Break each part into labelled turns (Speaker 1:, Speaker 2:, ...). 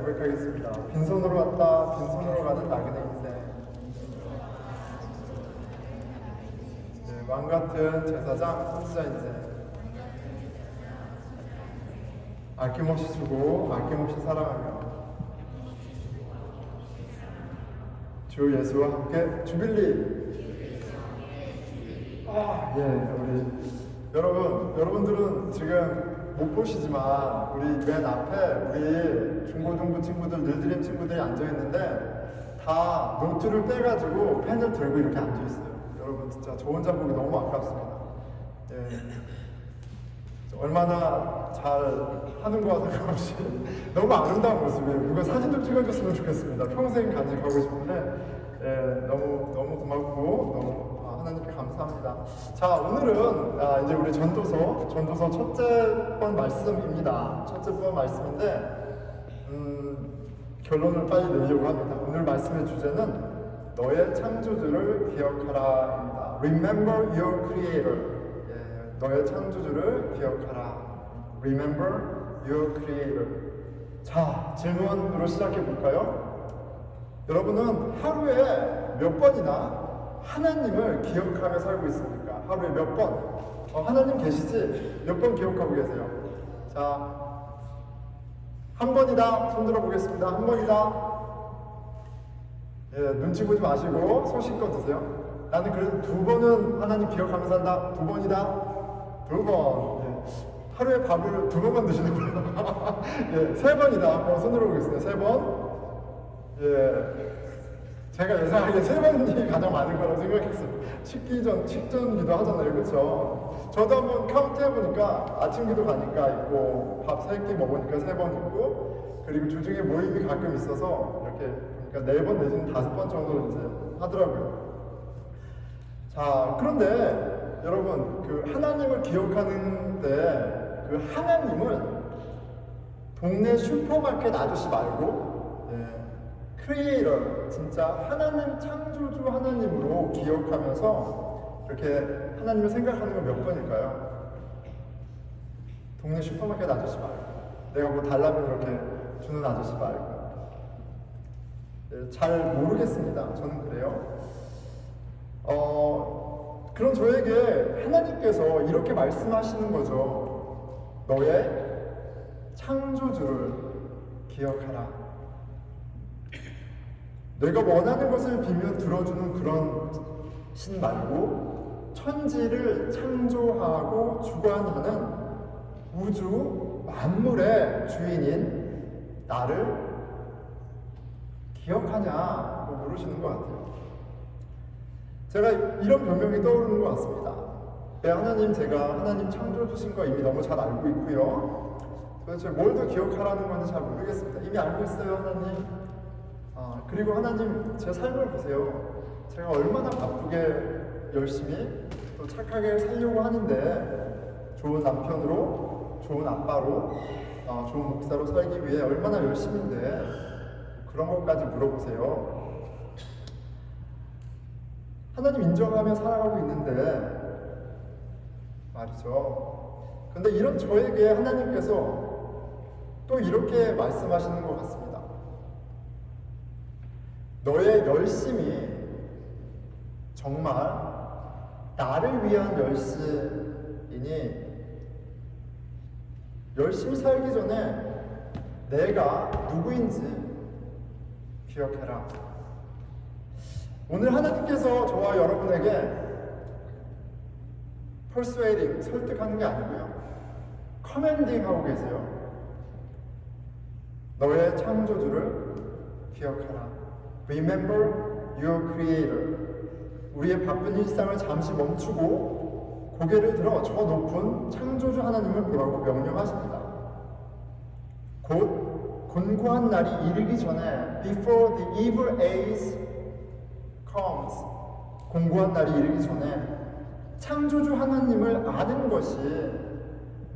Speaker 1: 고백하겠습니다. 빈손으로 왔다 빈손으로 가는 나그네 인생. 네, 왕같은 제사장 선지자 인생. 아낌없이 주고 아낌없이 사랑하며 주 예수와 함께 주빌리. 여러분들은 지금 못 보시지만 우리 맨 앞에 우리 중고등부 친구들, 늘드림 친구들이 앉아있는데 다 노트를 떼가지고 펜을 들고 이렇게 앉아있어요. 여러분 진짜 저 혼자 보기 너무 아깝습니다. 얼마나 잘 하는 거와 상관없이 너무 아름다운 모습이에요. 누가 사진 좀 찍어줬으면 좋겠습니다. 평생 간직하고 싶은데 너무 고맙고 너무 하나님께 감사합니다. 자, 오늘은 이제 우리 전도서 첫째 번 말씀입니다. 첫째 번 말씀인데 결론을 빨리 내려고 합니다. 오늘 말씀의 주제는 너의 창조주를 기억하라입니다. Remember your Creator. 너의 창조주를 기억하라. Remember your Creator. 자, 질문으로 시작해 볼까요? 여러분은 하루에 몇 번이나 하나님을 기억하며 살고 있습니까? 하루에 몇 번? 하나님 계시지? 몇 번 기억하고 계세요? 자, 한 번이다. 손 들어 보겠습니다. 한 번이다. 눈치 보지 마시고 소신껏 드세요. 나는 그래도 두 번은 하나님 기억하며 산다. 두 번이다. 두 번. 하루에 밥을 두 번만 드시는 거예요. 세 번이다. 손 들어 보겠습니다. 세 번. 제가 예상하기에 세 번이 가장 많은 거라고 생각했어요. 식전기도 하잖아요. 그렇죠? 저도 한번 카운트 해보니까 아침 기도 가니까 있고 밥 3끼 먹으니까 3번 있고 그리고 주중에 모임이 가끔 있어서 이렇게 그러니까 4번 내지는 5번 정도 이제 하더라고요. 자, 그런데 여러분 그 하나님을 기억하는데 그 하나님을 동네 슈퍼마켓 아저씨 말고 크리에이터, 진짜 하나님 창조주 하나님으로 기억하면서 이렇게 하나님을 생각하는 건 몇 번일까요? 동네 슈퍼마켓 아저씨 말고 내가 뭐 달라면 이렇게 주는 아저씨 말고 잘 모르겠습니다. 저는 그래요. 그런 저에게 하나님께서 이렇게 말씀하시는 거죠. 너의 창조주를 기억하라. 내가 원하는 것을 빌며 들어주는 그런 신 말고 천지를 창조하고 주관하는 우주 만물의 주인인 나를 기억하냐고 물으시는 것 같아요. 제가 이런 변명이 떠오르는 것 같습니다. 제가 하나님 창조주신 거 이미 너무 잘 알고 있고요. 도대체 뭘 더 기억하라는 건지 잘 모르겠습니다. 이미 알고 있어요, 하나님. 그리고 하나님 제 삶을 보세요. 제가 얼마나 바쁘게 열심히 또 착하게 살려고 하는데 좋은 남편으로, 좋은 아빠로, 좋은 목사로 살기 위해 얼마나 열심인데 그런 것까지 물어보세요. 하나님 인정하며 살아가고 있는데 말이죠. 근데 이런 저에게 하나님께서 또 이렇게 말씀하시는 것 같습니다. 너의 열심이 정말 나를 위한 열심이니 열심히 살기 전에 내가 누구인지 기억해라. 오늘 하나님께서 저와 여러분에게 persuading, 설득하는 게 아니고요. commanding 하고 계세요. 너의 창조주를 기억하라. Remember your Creator. 우리의 바쁜 일상을 잠시 멈추고 고개를 들어 저 높은 창조주 하나님을 보라고 명령하십니다. 곧 곤고한 날이 이르기 전에 Before the evil age comes, 곤고한 날이 이르기 전에 창조주 하나님을 아는 것이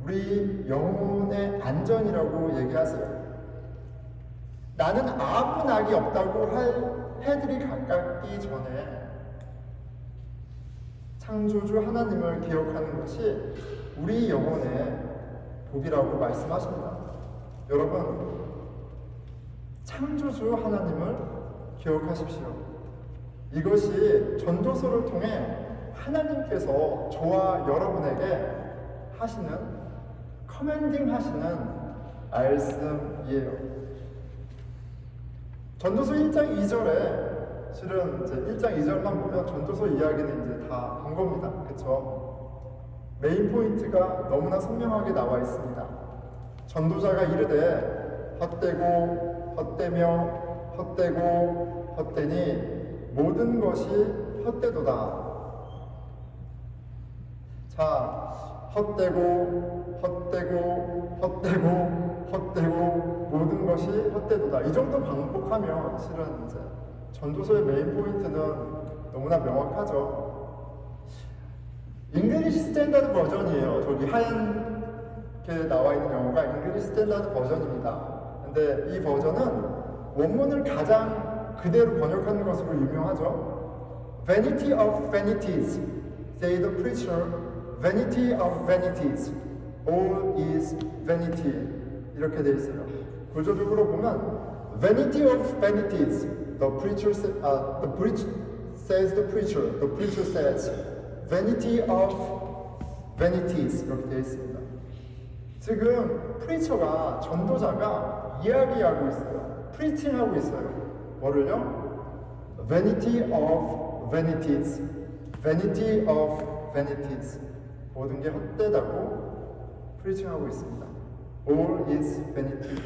Speaker 1: 우리 영혼의 안전이라고 얘기하세요. 나는 아무 낙이 없다고 할 해들이 가깝기 전에 창조주 하나님을 기억하는 것이 우리 영혼의 복이라고 말씀하십니다. 여러분, 창조주 하나님을 기억하십시오. 이것이 전도서를 통해 하나님께서 저와 여러분에게 하시는, 커맨딩 하시는 말씀이에요. 전도서 1장 2절에 실은 이제 1장 2절만 보면 전도서 이야기는 이제 다 본 겁니다. 그쵸? 메인 포인트가 너무나 선명하게 나와 있습니다. 전도자가 이르되 헛되고 헛되며 헛되고 헛되니 모든 것이 헛되도다. 자, 헛되고 헛되고 헛되고 헛되고 모든 것이 헛되도다. 이 정도 반복하면 실은 이제 전도서의 메인 포인트는 너무나 명확하죠. 잉글리시 스탠다드 버전이에요. 저기 하얀게 나와 있는 영어가 잉글리시 스탠다드 버전입니다. 근데 이 버전은 원문을 가장 그대로 번역하는 것으로 유명하죠. Vanity of vanities, say the preacher. Vanity of vanities, all is vanity. 이렇게 돼 있어요. 구조적으로 보면 Vanity of vanities, the preacher says the preacher says vanity of vanities 이렇게 되어 있습니다. 지금 프리처가, 전도자가 이야기하고 있어요. 프리칭하고 있어요. 뭐를요? Vanity of vanities, vanity of vanities. 모든 게 헛되다고 프리칭하고 있습니다. All is vanity.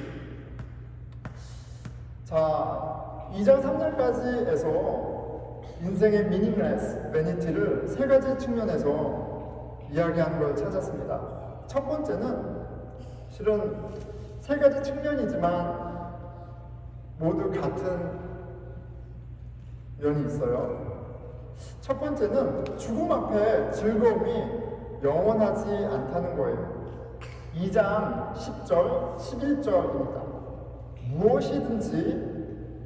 Speaker 1: 자, 2장 3절까지에서 인생의 meaningless vanity를 세 가지 측면에서 이야기하는 걸 찾았습니다. 첫 번째는 실은 세 가지 측면이지만 모두 같은 면이 있어요. 첫 번째는 죽음 앞에 즐거움이 영원하지 않다는 거예요. 2장 10절, 11절입니다. 무엇이든지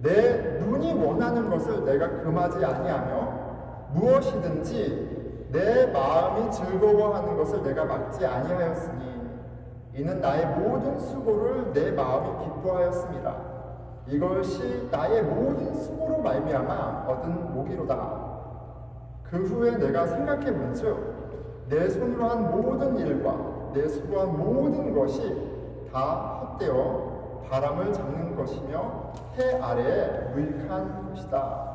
Speaker 1: 내 눈이 원하는 것을 내가 금하지 아니하며 무엇이든지 내 마음이 즐거워하는 것을 내가 막지 아니하였으니 이는 나의 모든 수고를 내 마음이 기뻐하였습니다. 이것이 나의 모든 수고로 말미암아 얻은 복이로다. 그 후에 내가 생각해 본즉 내 손으로 한 모든 일과 내 수고한 모든 것이 다 헛되어 바람을 잡는 것이며 해 아래에 무익한 것이다.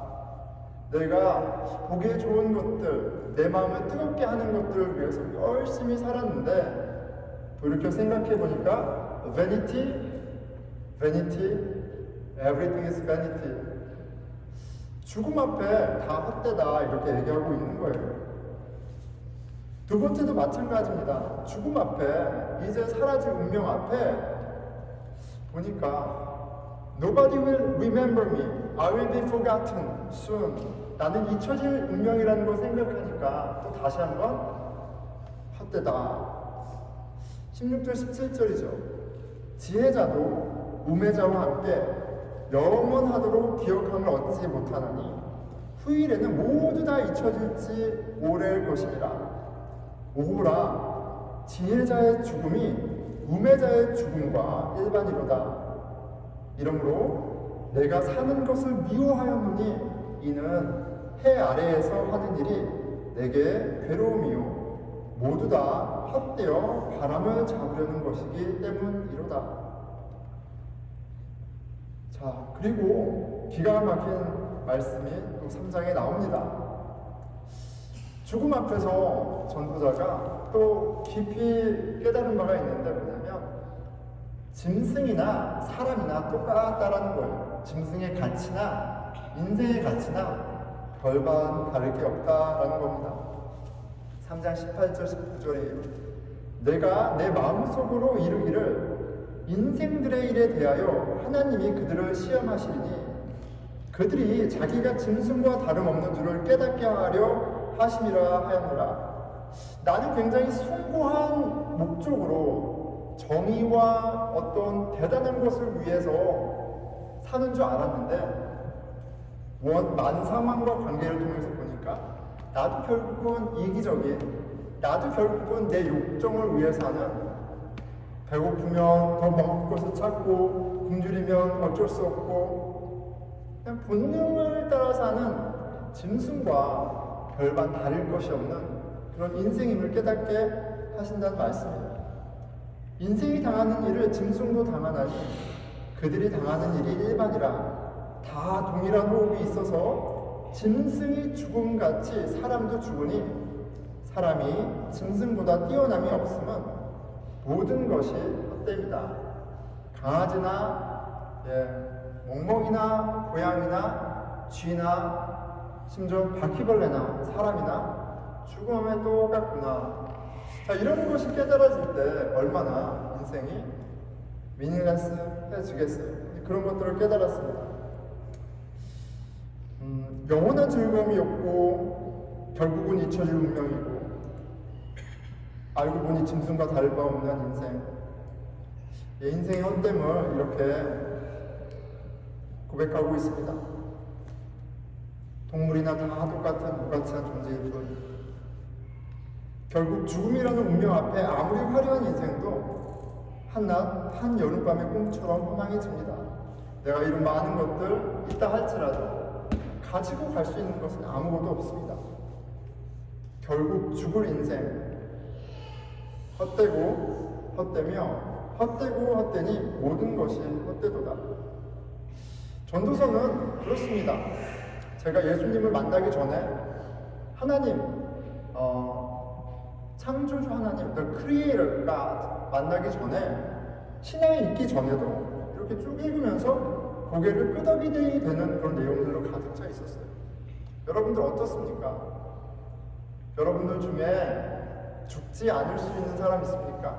Speaker 1: 내가 보기에 좋은 것들, 내 마음을 뜨겁게 하는 것들을 위해서 열심히 살았는데 돌이켜 생각해 보니까 vanity, vanity, everything is vanity. 죽음 앞에 다 헛되다 이렇게 얘기하고 있는 거예요. 두 번째도 마찬가지입니다. 죽음 앞에, 이제 사라질 운명 앞에 보니까 Nobody will remember me. I will be forgotten soon. 나는 잊혀질 운명이라는 걸 생각하니까 또 다시 한번 헛되다. 16절 17절이죠. 지혜자도 우매자와 함께 영원하도록 기억함을 얻지 못하나니 후일에는 모두 다 잊혀질지 오래일 것입니다. 오호라, 지혜자의 죽음이 우매자의 죽음과 일반이로다. 이러므로 내가 사는 것을 미워하였노니 이는 해 아래에서 하는 일이 내게 괴로움이요 모두 다 헛되어 바람을 잡으려는 것이기 때문이로다. 자, 그리고 기가 막힌 말씀이 또 3장에 나옵니다. 죽음 앞에서 전도자가 또 깊이 깨달은 바가 있는데 뭐냐면 짐승이나 사람이나 똑같다라는 거예요. 짐승의 가치나 인생의 가치나 별반 다를 게 없다라는 겁니다. 3장 18절 19절이에요. 내가 내 마음속으로 이르기를 인생들의 일에 대하여 하나님이 그들을 시험하시리니 그들이 자기가 짐승과 다름없는 줄을 깨닫게 하려 하심이라 하였노라. 나는 굉장히 숭고한 목적으로 정의와 어떤 대단한 것을 위해서 사는 줄 알았는데 만사만과 관계를 통해서 보니까 나도 결국은 이기적인, 나도 결국은 내 욕정을 위해 사는 배고프면 더 먹을 것을 찾고 굶주리면 어쩔 수 없고 그냥 본능을 따라 사는 짐승과 별반 다를 것이 없는 그런 인생임을 깨닫게 하신다는 말씀이에요. 인생이 당하는 일을 짐승도 당하나니 그들이 당하는 일이 일반이라 다 동일한 호흡이 있어서 짐승이 죽음같이 사람도 죽으니 사람이 짐승보다 뛰어남이 없으면 모든 것이 헛되이다. 강아지나 멍멍이나 고양이나 쥐나 심지어 바퀴벌레나 사람이나 죽음에 똑같구나. 자, 이런 것이 깨달아질 때 얼마나 인생이 미닝레스해지겠어요. 그런 것들을 깨달았습니다. 영원한 즐거움이 없고 결국은 잊혀질 운명이고 알고 보니 짐승과 다를 바 없는 인생. 인생의 헛됨을 이렇게 고백하고 있습니다. 동물이나 다 똑같은 무가치한 존재일 뿐 결국 죽음이라는 운명 앞에 아무리 화려한 인생도 한낮 한여름밤의 꿈처럼 허망해집니다. 내가 이런 많은 것들 있다 할지라도 가지고 갈 수 있는 것은 아무것도 없습니다. 결국 죽을 인생 헛되고 헛되며 헛되고 헛되니 모든 것이 헛되도다. 전도서는 그렇습니다. 제가 예수님을 만나기 전에 하나님, 창조주 하나님, the creator God 만나기 전에 신앙에 있기 전에도 이렇게 쭉 읽으면서 고개를 끄덕이게 되는 그런 내용들로 가득 차 있었어요. 여러분들 어떻습니까? 여러분들 중에 죽지 않을 수 있는 사람 있습니까?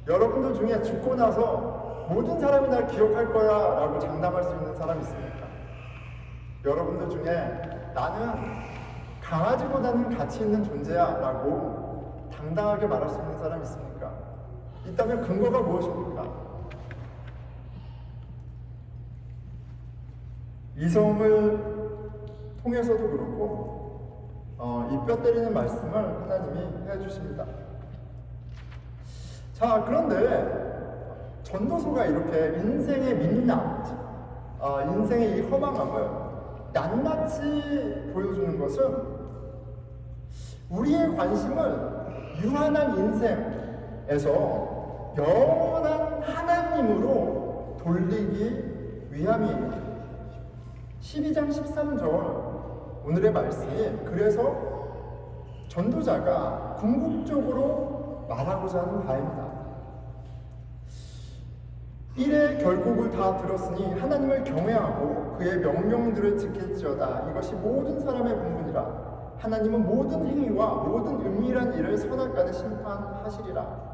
Speaker 1: 여러분들 중에 죽고 나서 모든 사람이 날 기억할 거야 라고 장담할 수 있는 사람 있습니까? 여러분들 중에 나는 강아지보다는 가치 있는 존재야 라고 당당하게 말할 수 있는 사람 있습니까? 있다면 근거가 무엇입니까? 이성을 통해서도 그렇고 이 뼈 때리는 말씀을 하나님이 해주십니다. 자, 그런데 전도서가 이렇게 인생의 민낯, 인생의 이 허망함을 낱낱이 보여주는 것은 우리의 관심을 유한한 인생에서 영원한 하나님으로 돌리기 위함이에요. 12장 13절 오늘의 말씀이 그래서 전도자가 궁극적으로 말하고자 하는 바입니다. 일의 결국을 다 들었으니 하나님을 경외하고 그의 명령들을 지킬지어다. 이것이 모든 사람의 본분이라. 하나님은 모든 행위와 모든 은밀한 일을 선악간에 심판하시리라.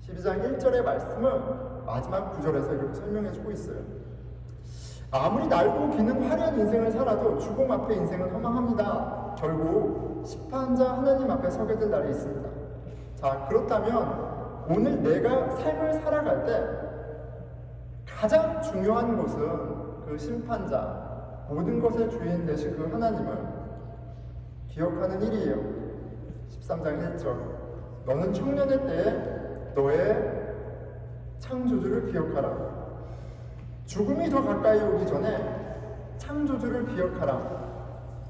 Speaker 1: 12장 1절의 말씀을 마지막 9절에서 이렇게 설명해주고 있어요. 아무리 날고 기는 화려한 인생을 살아도 죽음 앞에 인생은 허망합니다. 결국 심판자 하나님 앞에 서게 될 날이 있습니다. 자, 그렇다면 오늘 내가 삶을 살아갈 때 가장 중요한 것은 그 심판자, 모든 것의 주인 되신 그 하나님을 기억하는 일이에요. 13장 1절 너는 청년의 때에 너의 창조주를 기억하라. 죽음이 더 가까이 오기 전에 창조주를 기억하라.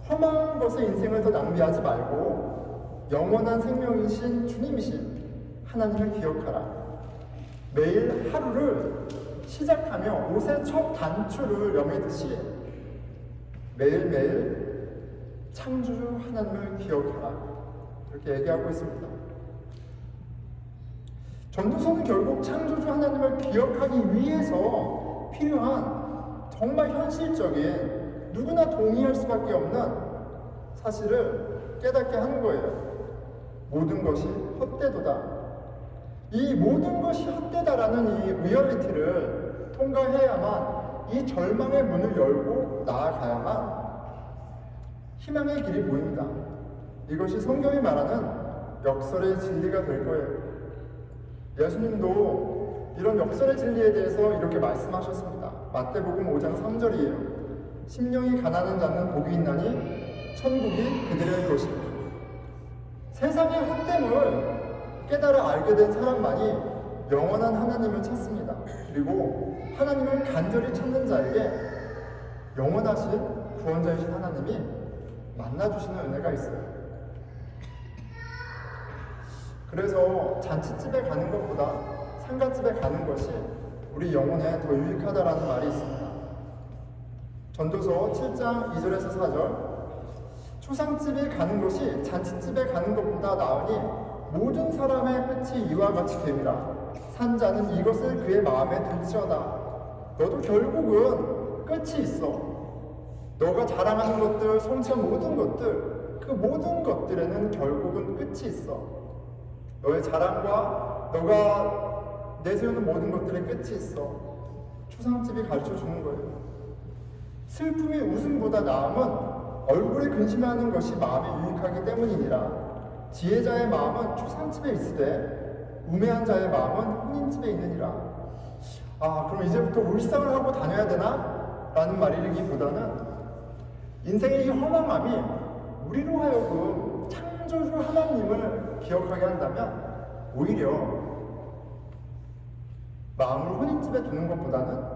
Speaker 1: 허망한 것에 인생을 더 낭비하지 말고 영원한 생명이신 주님이신 하나님을 기억하라. 매일 하루를 시작하며 옷의 첫 단추를 여매듯이 매일매일 창조주 하나님을 기억하라. 이렇게 얘기하고 있습니다. 전도서는 결국 창조주 하나님을 기억하기 위해서 필요한 정말 현실적인 누구나 동의할 수밖에 없는 사실을 깨닫게 하는 거예요. 모든 것이 헛되도다. 이 모든 것이 헛되다라는 이 리얼리티를 통과해야만 이 절망의 문을 열고 나아가야만 희망의 길이 보입니다. 이것이 성경이 말하는 역설의 진리가 될 거예요. 예수님도 이런 역설의 진리에 대해서 이렇게 말씀하셨습니다. 마태복음 5장 3절이에요. 심령이 가난한 자는 복이 있나니 천국이 그들의 것이다. 세상의 헛됨을 깨달아 알게 된 사람만이 영원한 하나님을 찾습니다. 그리고 하나님을 간절히 찾는 자에게 영원하신 구원자이신 하나님이 만나주시는 은혜가 있어요. 그래서 잔치집에 가는 것보다 상가집에 가는 것이 우리 영혼에 더 유익하다라는 말이 있습니다. 전도서 7장 2절에서 4절, 초상집에 가는 것이 잔치집에 가는 것보다 나으니 모든 사람의 끝이 이와 같이 됨이라. 산 자는 이것을 그의 마음에 들지어다. 너도 결국은 끝이 있어. 너가 자랑하는 것들, 성취한 모든 것들, 그 모든 것들에는 결국은 끝이 있어. 너의 자랑과 너가 내세우는 모든 것들의 끝이 있어. 초상집이 가르쳐 주는 거예요. 슬픔이 웃음보다 나음은 얼굴에 근심하는 것이 마음에 유익하기 때문이니라. 지혜자의 마음은 초상집에 있으되 우매한 자의 마음은 혼인집에 있느니라. 그럼 이제부터 울상을 하고 다녀야 되나? 라는 말이기보다는 인생의 이 허망함이 우리로 하여금 창조주 하나님을 기억하게 한다면 오히려 마음을 혼인집에 두는 것보다는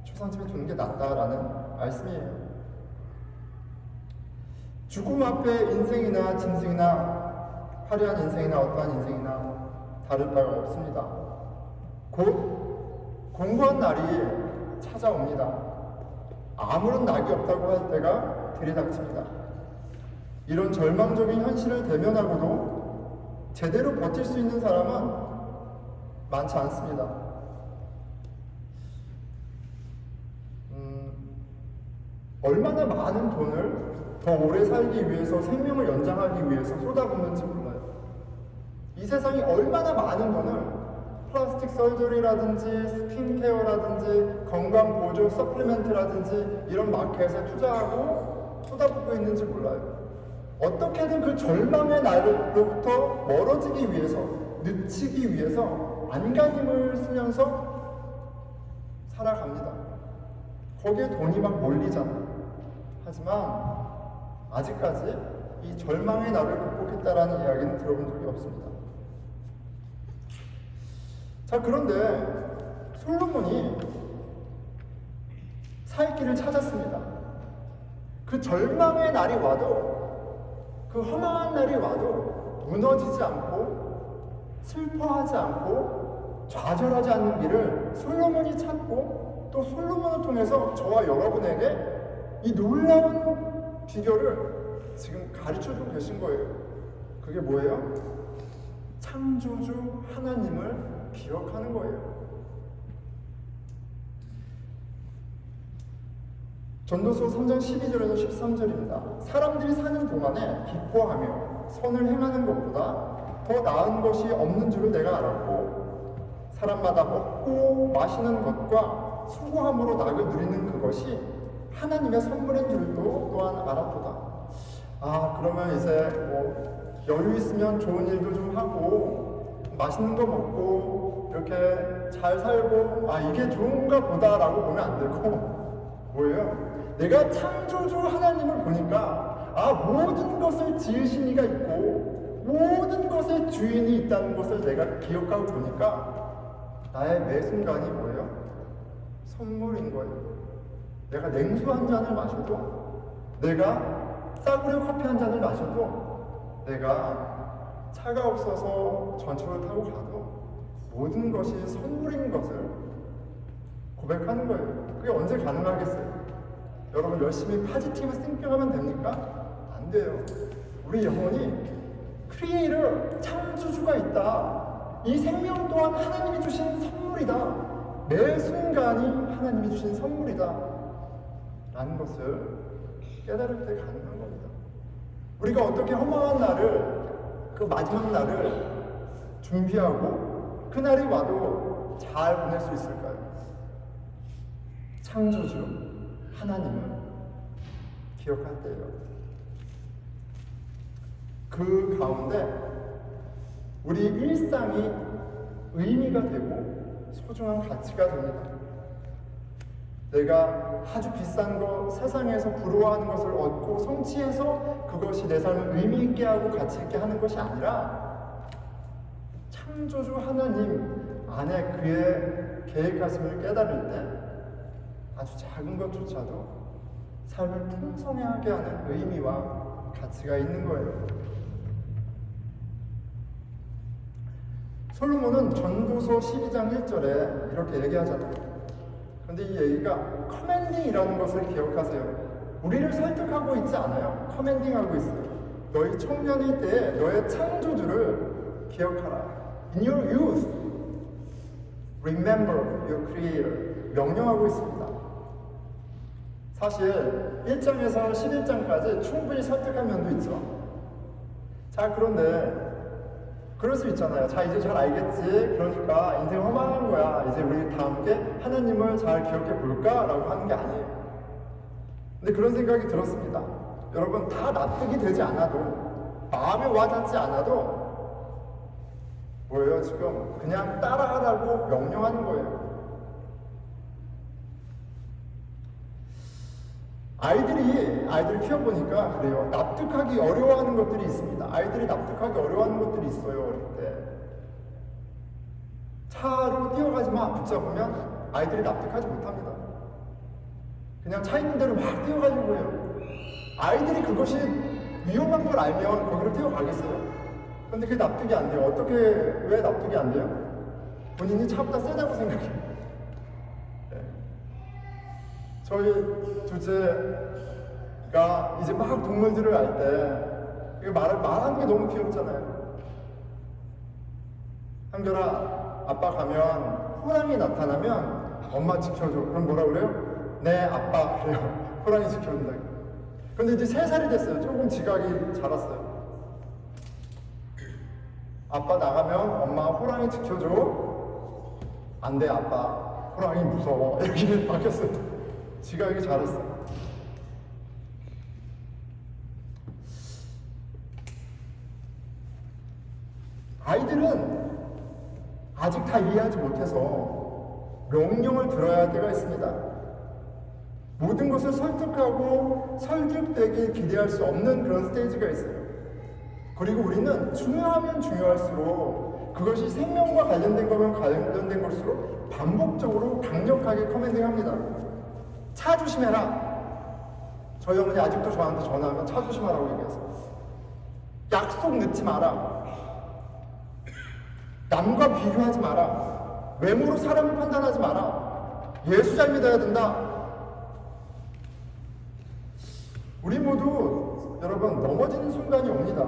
Speaker 1: 초상집에 두는 게 낫다라는 말씀이에요. 죽음 앞에 인생이나 짐승이나 화려한 인생이나 어떠한 인생이나 다를 바가 없습니다. 곧 공고한 날이 찾아옵니다. 아무런 낙이 없다고 할 때가 들이닥칩니다. 이런 절망적인 현실을 대면하고도 제대로 버틸 수 있는 사람은 많지 않습니다. 얼마나 많은 돈을 더 오래 살기 위해서, 생명을 연장하기 위해서 쏟아붓는지 몰라요. 이 세상이 얼마나 많은 돈을 플라스틱 서저리라든지 스킨케어라든지 건강보조 서플리멘트라든지 이런 마켓에 투자하고 쏟아붓고 있는지 몰라요. 어떻게든 그 절망의 날로부터 멀어지기 위해서, 늦추기 위해서 안간힘을 쓰면서 살아갑니다. 거기에 돈이 막 몰리잖아요. 하지만 아직까지 이 절망의 날을 극복했다라는 이야기는 들어본 적이 없습니다. 자, 그런데 솔로몬이 살 길을 찾았습니다. 그 절망의 날이 와도, 그 허망한 날이 와도 무너지지 않고 슬퍼하지 않고 좌절하지 않는 길을 솔로몬이 찾고, 또 솔로몬을 통해서 저와 여러분에게 이 놀라운 비결을 지금 가르쳐주고 계신 거예요. 그게 뭐예요? 창조주 하나님을 기억하는 거예요. 전도서 3장 12절에서 13절입니다. 사람들이 사는 동안에 기뻐하며 선을 행하는 것보다 더 나은 것이 없는 줄을 내가 알았고, 사람마다 먹고 마시는 것과 수고함으로 낙을 누리는 그것이 하나님의 선물인 줄도 또한 알았도다. 그러면 이제 여유 있으면 좋은 일도 좀 하고 맛있는 거 먹고 이렇게 잘 살고 이게 좋은가 보다라고 보면 안 되고, 뭐예요? 내가 창조주 하나님을 보니까 모든 것을 지으신 이가 있고 모든 것의 주인이 있다는 것을 내가 기억하고 보니까 나의 매 순간이 뭐예요? 선물인 거예요. 내가 냉수 한 잔을 마셔도, 내가 싸구려 커피 한 잔을 마셔도, 내가 차가 없어서 전철을 타고 가도 모든 것이 선물인 것을 고백하는 거예요. 그게 언제 가능하겠어요? 여러분 열심히 파지티브 싱킹하면 됩니까? 안 돼요. 우리 영혼이 크리에이터, 창조주가 있다. 이 생명 또한 하나님이 주신 선물이다. 매 순간이 하나님이 주신 선물이다. 라는 것을 깨달을 때 가능한 겁니다. 우리가 어떻게 허망한 날을, 그 마지막 날을 준비하고 그날이 와도 잘 보낼 수 있을까요? 창조주 하나님을 기억할 때예요. 그 가운데 우리 일상이 의미가 되고 소중한 가치가 됩니다. 내가 아주 비싼 것, 세상에서 부러워하는 것을 얻고 성취해서 그것이 내 삶을 의미 있게 하고 가치 있게 하는 것이 아니라 창조주 하나님 안에 그의 계획하심을 깨달을 때 아주 작은 것조차도 삶을 풍성하게 하는 의미와 가치가 있는 거예요. 솔로몬은 전도서 12장 1절에 이렇게 얘기하잖아요. 그런데 이 얘기가 커맨딩이라는 것을 기억하세요. 우리를 설득하고 있지 않아요. 커맨딩하고 있어요. 너희 청년의 때에 너의 창조주를 기억하라. In your youth, remember your creator. 명령하고 있습니다. 사실 1장에서 11장까지 충분히 설득한 면도 있죠. 자, 그런데 그럴 수 있잖아요. 자, 이제 잘 알겠지. 그러니까 인생 허망한 거야. 이제 우리 다 함께 하나님을 잘 기억해 볼까? 라고 하는 게 아니에요. 근데 그런 생각이 들었습니다. 여러분, 다 납득이 되지 않아도, 마음에 와닿지 않아도 뭐예요? 지금 그냥 따라하라고 명령하는 거예요. 아이들 키워보니까 그래요. 납득하기 어려워하는 것들이 있습니다. 아이들이 납득하기 어려워하는 것들이 있어요. 어릴 때 차로 뛰어가지 마 붙잡으면 아이들이 납득하지 못합니다. 그냥 차 있는 대로 막 뛰어가려고 해요. 아이들이 그것이 위험한 걸 알면 거기로 뛰어가겠어요? 그런데 그게 납득이 안 돼요. 왜 납득이 안 돼요? 본인이 차보다 세다고 생각해요. 네. 저희 둘째가 이제 막 동물들을 알 때 말하는 게 너무 귀엽잖아요. 한결아, 아빠 가면 호랑이 나타나면 엄마 지켜줘. 그럼 뭐라 그래요? 네, 아빠. 그래요. 호랑이 지켜준다. 근데 이제 3살이 됐어요. 조금 지각이 자랐어요. 아빠 나가면 엄마 호랑이 지켜줘. 안 돼, 아빠. 호랑이 무서워. 이렇게 바뀌었어요. 지각이 자랐어요. 아이들은 아직 다 이해하지 못해서 명령을 들어야 할 때가 있습니다. 모든 것을 설득하고 설득되길 기대할 수 없는 그런 스테이지가 있어요. 그리고 우리는 중요하면 중요할수록 그것이 생명과 관련된 거면 관련된 것일수록 반복적으로 강력하게 커맨딩합니다. 차 조심해라. 저희 어머니 아직도 저한테 전화하면 차 조심하라고 얘기해서 약속 늦지 마라. 남과 비교하지 마라. 외모로 사람을 판단하지 마라. 예수 잘 믿어야 된다. 우리 모두 여러분 넘어지는 순간이 옵니다.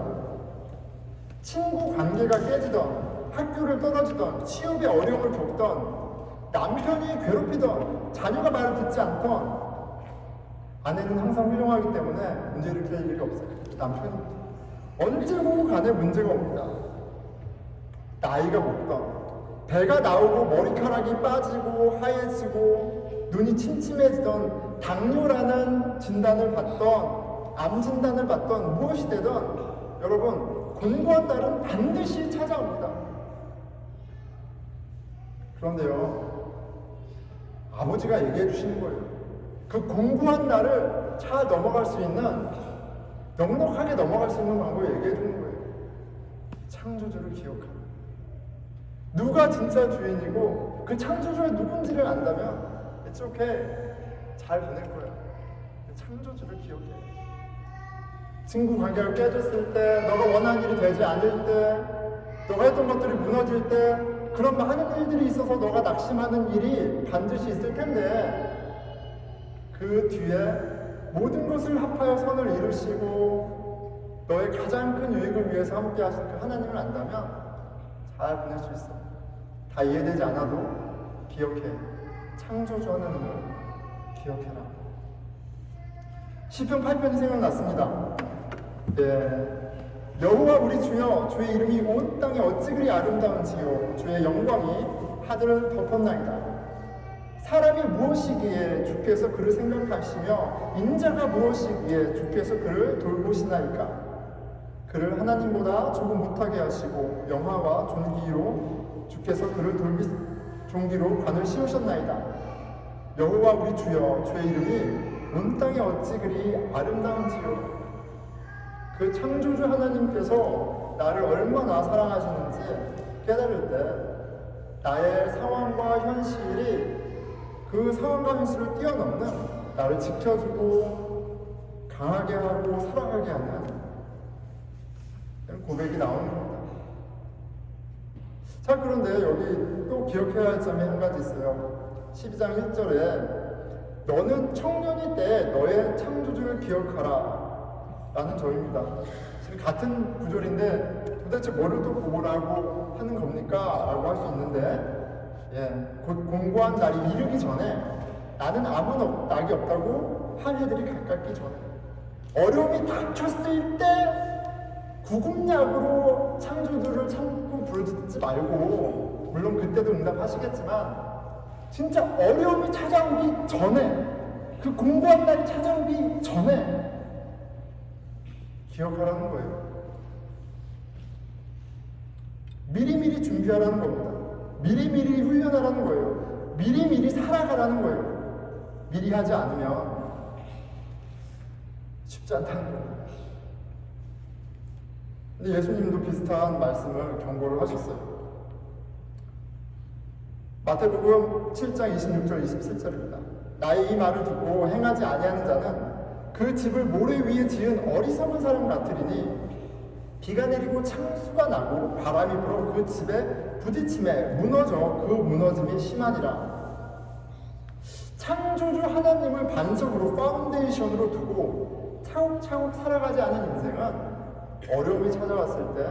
Speaker 1: 친구 관계가 깨지던, 학교를 떨어지던, 취업에 어려움을 겪던, 남편이 괴롭히던, 자녀가 말을 듣지 않던, 아내는 항상 훌륭하기 때문에 문제를 일으킬 일이 없어요. 남편입니다. 언제고 간에 문제가 옵니다. 나이가 먹던, 배가 나오고 머리카락이 빠지고 하얘지고 눈이 침침해지던, 당뇨라는 진단을 받던, 암 진단을 받던, 무엇이 되든 여러분 공고한 날은 반드시 찾아옵니다. 그런데요, 아버지가 얘기해 주시는 거예요. 그 공고한 날을 잘 넘어갈 수 있는, 넉넉하게 넘어갈 수 있는 방법을 얘기해 주는 거예요. 창조주를 기억하는. 누가 진짜 주인이고 그 창조주가 누군지를 안다면 it's okay. 잘 보낼 거예요. 창조주를 기억해. 친구 관계가 깨졌을 때, 너가 원하는 일이 되지 않을 때, 너가 했던 것들이 무너질 때, 그런 많은 일들이 있어서 너가 낙심하는 일이 반드시 있을 텐데, 그 뒤에 모든 것을 합하여 선을 이루시고 너의 가장 큰 유익을 위해서 함께 하신 그 하나님을 안다면 잘 보낼 수 있어. 다 이해되지 않아도 기억해. 창조주 하나님을 기억해라. 시편 8편이 생각났습니다. 네. 여호와 우리 주여, 주의 이름이 온 땅에 어찌 그리 아름다운지요. 주의 영광이 하늘을 덮었나이다. 사람이 무엇이기에 주께서 그를 생각하시며 인자가 무엇이기에 주께서 그를 돌보시나이까. 그를 하나님보다 조금 못하게 하시고 영화와 존귀로 주께서 그를 존귀로 관을 씌우셨나이다. 여호와 우리 주여, 주의 이름이 온 땅에 어찌 그리 아름다운지요. 그 창조주 하나님께서 나를 얼마나 사랑하시는지 깨달을 때 나의 상황과 현실이 그 상황과 현실을 뛰어넘는 나를 지켜주고 강하게 하고 살아가게 하는 그런 고백이 나오는 겁니다. 자, 그런데 여기 또 기억해야 할 점이 한 가지 있어요. 12장 1절에 너는 청년이 때 너의 창조주를 기억하라 라는 점입니다. 지금 같은 구절인데 도대체 뭐를 또 보라고 하는 겁니까? 라고 할 수 있는데 곧 공고한 날이 이르기 전에 나는 아무 낙이 없다고 할 해들이 가깝기 전에 어려움이 닥쳤을 때 구급약으로 창조주를 참고 부르짖지 말고, 물론 그때도 응답하시겠지만 진짜 어려움이 찾아오기 전에, 그 공고한 날이 찾아오기 전에 기억하라는 거예요. 미리미리 준비하라는 겁니다. 미리미리 훈련하라는 거예요. 미리미리 살아가라는 거예요. 미리 하지 않으면 쉽지 않다는 거예요. 근데 예수님도 비슷한 말씀을 경고를 하셨어요. 마태복음 7장 26절 27절입니다. 나의 이 말을 듣고 행하지 아니하는 자는 그 집을 모래 위에 지은 어리석은 사람 같으리니 비가 내리고 창수가 나고 바람이 불어 그 집에 부딪힘에 무너져 그 무너짐이 심하니라. 창조주 하나님을 반석으로 파운데이션으로 두고 차곡차곡 살아가지 않은 인생은 어려움이 찾아왔을 때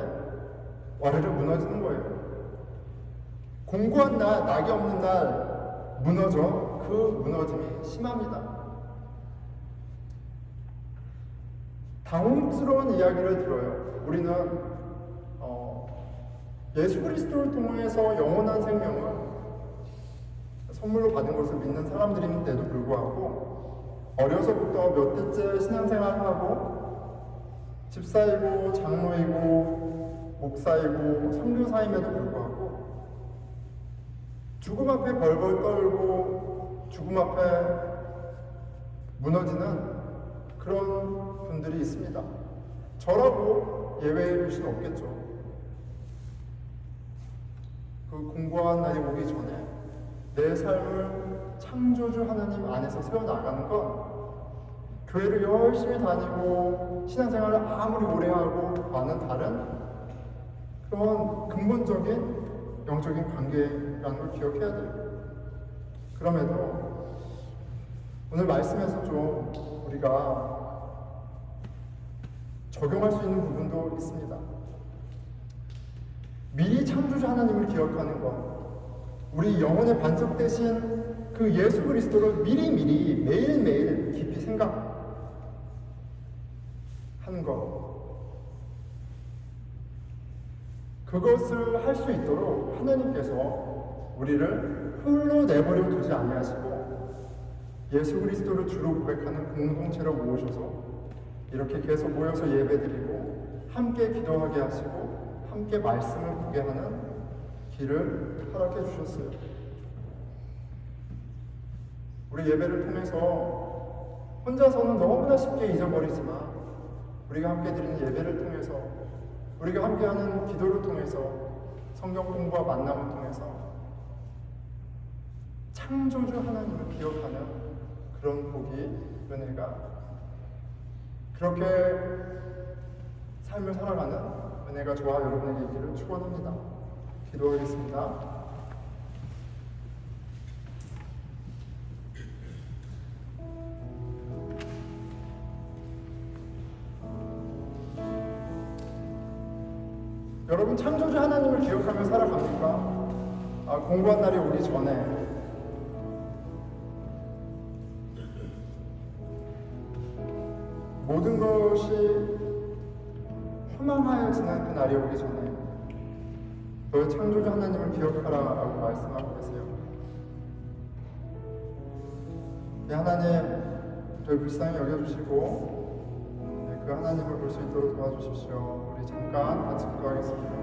Speaker 1: 와르르 무너지는 거예요. 공고한 날, 낙이 없는 날 무너져 그 무너짐이 심합니다. 당혹스러운 이야기를 들어요. 우리는 예수 그리스도를 통해서 영원한 생명을 선물로 받은 것을 믿는 사람들인데도 불구하고 어려서부터 몇 대째 신앙생활을 하고 집사이고 장로이고 목사이고 선교사임에도 불구하고 죽음 앞에 벌벌 떨고 죽음 앞에 무너지는 그런 분들이 있습니다. 저라고 예외일 수는 없겠죠. 그 공고한 날이 오기 전에 내 삶을 창조주 하나님 안에서 세워나가는 건 교회를 열심히 다니고 신앙생활을 아무리 오래 하고 많은 다른 그런 근본적인 영적인 관계라는 걸 기억해야 돼요. 그럼에도 오늘 말씀에서 좀 우리가 적용할 수 있는 부분도 있습니다. 미리 창조주 하나님을 기억하는 것, 우리 영혼의 반석 대신 그 예수 그리스도를 미리미리 매일매일 깊이 생각하는 것, 그것을 할 수 있도록 하나님께서 우리를 홀로 내버려 두지 아니하시고 예수 그리스도를 주로 고백하는 공동체로 모으셔서 이렇게 계속 모여서 예배드리고 함께 기도하게 하시고 함께 말씀을 보게 하는 길을 허락해 주셨어요. 우리 예배를 통해서 혼자서는 너무나 쉽게 잊어버리지만 우리가 함께 드리는 예배를 통해서 우리가 함께하는 기도를 통해서 성경 공부와 만남을 통해서 창조주 하나님을 기억하는 그런 복이, 은혜가, 그렇게 삶을 살아가는 은혜가 저와 여러분에게 있기를 축원합니다. 기도하겠습니다. 여러분, 창조주 하나님을 기억하며 살아갑니까? 공부한 날이 오기 전에 모든 것이 허망하여지는 그 날이 오기 전에 너의 창조주 하나님을 기억하라라고 말씀하고 계세요. 네, 하나님, 저희 불쌍히 여겨주시고 그 하나님을 볼 수 있도록 도와주십시오. 우리 잠깐 같이 기도하겠습니다.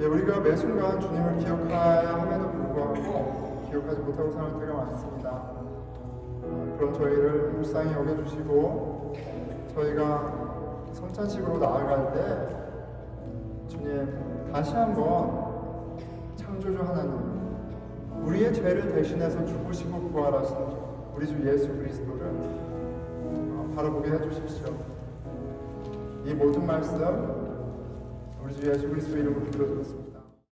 Speaker 1: 예, 우리가 매 순간 주님을 기억해야 함에도 불구하고 기억하지 못하고 사는 때가 많습니다. 그런 저희를 불쌍히 여겨주시고 저희가 성찬식으로 나아갈 때 주님 다시 한번 창조주 하나님 우리의 죄를 대신해서 죽으시고 부활하신 우리 주 예수 그리스도를 바라보게 해주십시오. 이 모든 말씀 우리 주 예수 그리스도 이름으로 기도드렸습니다.